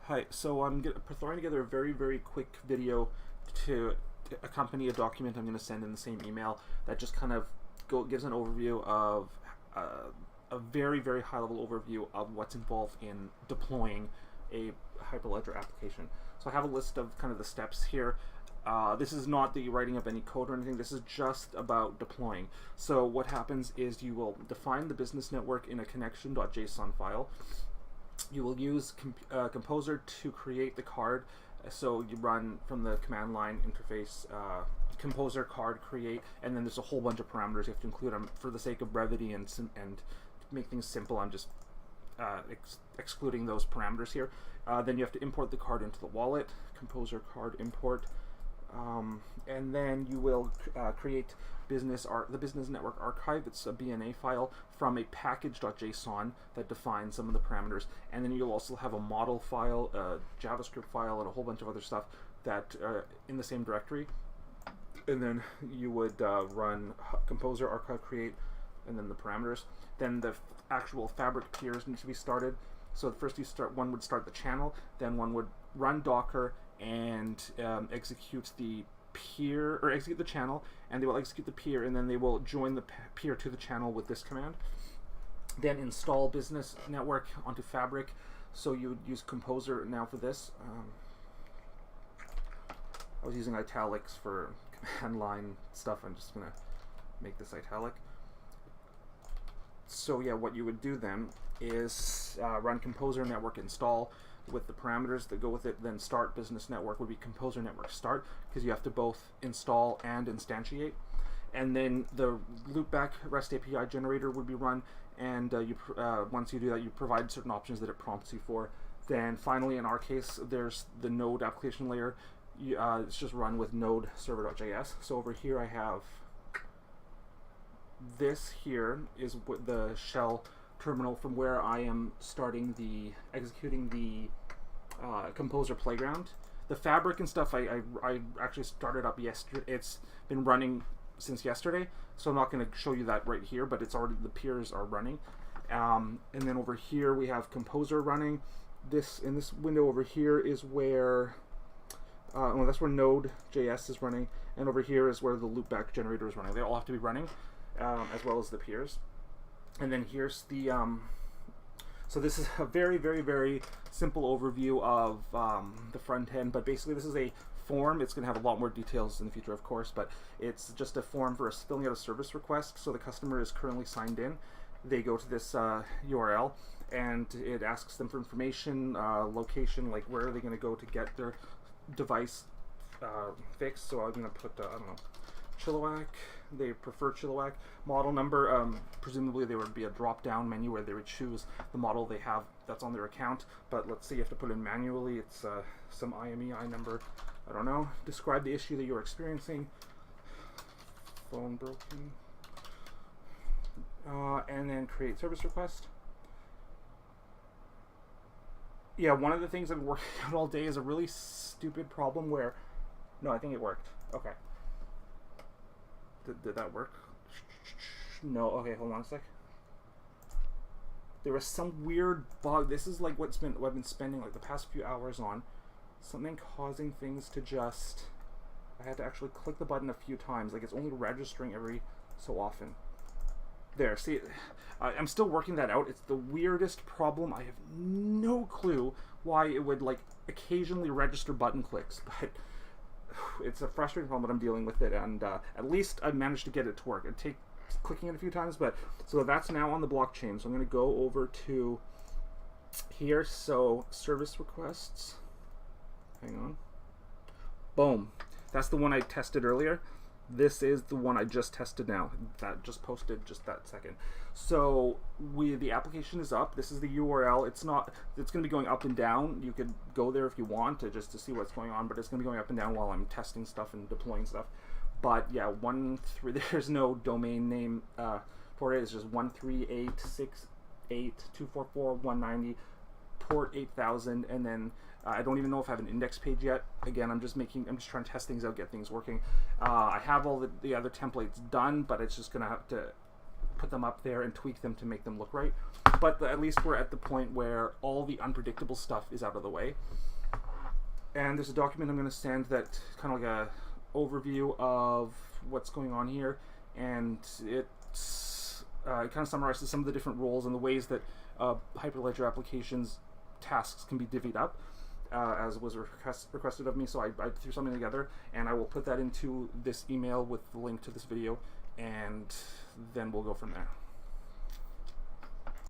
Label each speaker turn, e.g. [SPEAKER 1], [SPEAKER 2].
[SPEAKER 1] Hi, so I'm throwing together a very quick video to accompany a document I'm going to send in the same email that just kind of gives an overview of a very high level overview of what's involved in deploying a Hyperledger application. So I have a list of kind of the steps here. This is not the writing of any code or anything. This is just about deploying. So what happens is you will define the business network in a connection.json file. You will use Composer to create the card. So you run from the command line interface Composer card create, and then there's a whole bunch of parameters you have to include. For the sake of brevity and to make things simple, I'm just excluding those parameters here. Then you have to import the card into the wallet, Composer card import, and then you will create the business network archive. It's a BNA file from a package.json that defines some of the parameters, and then you'll also have a model file, a JavaScript file, and a whole bunch of other stuff that are in the same directory. And then you would run Composer archive create, and then the parameters. Then the actual Fabric peers need to be started. So first one would start the channel, then one would run Docker and execute the peer, or execute the channel, and they will execute the peer, and then they will join the peer to the channel with this command. Then install business network onto Fabric. So you would use Composer now for this. I was using italics for command line stuff. I'm just gonna make this italic. So yeah, what you would do then is run Composer network install with the parameters that go with it. Then start business network would be Composer network start, because you have to both install and instantiate. And then the loopback REST API generator would be run, and once you do that, you provide certain options that it prompts you for. Then finally, in our case, there's the Node application layer. It's just run with node server.js. So over here I have this. Here is the shell terminal from where I am executing the Composer playground. The Fabric and stuff I actually started up yesterday. It's been running since yesterday, so I'm not going to show you that right here, but the peers are running. And then over here we have Composer running. In this window over here is where that's where Node.js is running, and over here is where the loopback generator is running. They all have to be running, as well as the peers. And then here's the so this is a very simple overview of the front end, but basically this is a form. It's going to have a lot more details in the future, of course, but it's just a form for filling out a service request. So the customer is currently signed in. They go to this URL, and it asks them for information, location, like where are they going to go to get their device fixed. So I'm going to put, I don't know, Chilliwack. They prefer Chilliwack. Model number, presumably there would be a drop-down menu where they would choose the model they have that's on their account, but let's say you have to put in manually. It's some IMEI number. I don't know. Describe the issue that you're experiencing. Phone broken. And then create service request. Yeah, one of the things I've been working on all day is a really stupid problem where... No, I think it worked. Okay. Did that work? No. Okay, hold on a sec. There was some weird bug. This is like what I've been spending like the past few hours on. Something causing things to just... I had to actually click the button a few times. Like, it's only registering every so often. There, see, I'm still working that out. It's the weirdest problem. I have no clue why it would like occasionally register button clicks, but it's a frustrating problem, but I'm dealing with it, and at least I managed to get it to work. It'd take clicking it a few times, but so that's now on the blockchain. So I'm going to go over to here. So service requests. Hang on. Boom. That's the one I tested earlier. This is the one I just tested now. That just posted just that second. So the application is up. This is the URL. It's going to be going up and down. You could go there if you want just to see what's going on, but it's going to be going up and down while I'm testing stuff and deploying stuff. But yeah, there's no domain name for it. It's just 138.68244.190, port 8000, and then I don't even know if I have an index page yet. Again, I'm just trying to test things out, get things working. I have all the other templates done, but it's just gonna have to put them up there and tweak them to make them look right. But at least we're at the point where all the unpredictable stuff is out of the way. And there's a document I'm going to send that kind of like a overview of what's going on here, and it kind of summarizes some of the different roles and the ways that Hyperledger applications tasks can be divvied up, as was requested of me. So I threw something together, and I will put that into this email with the link to this video, and then we'll go from there.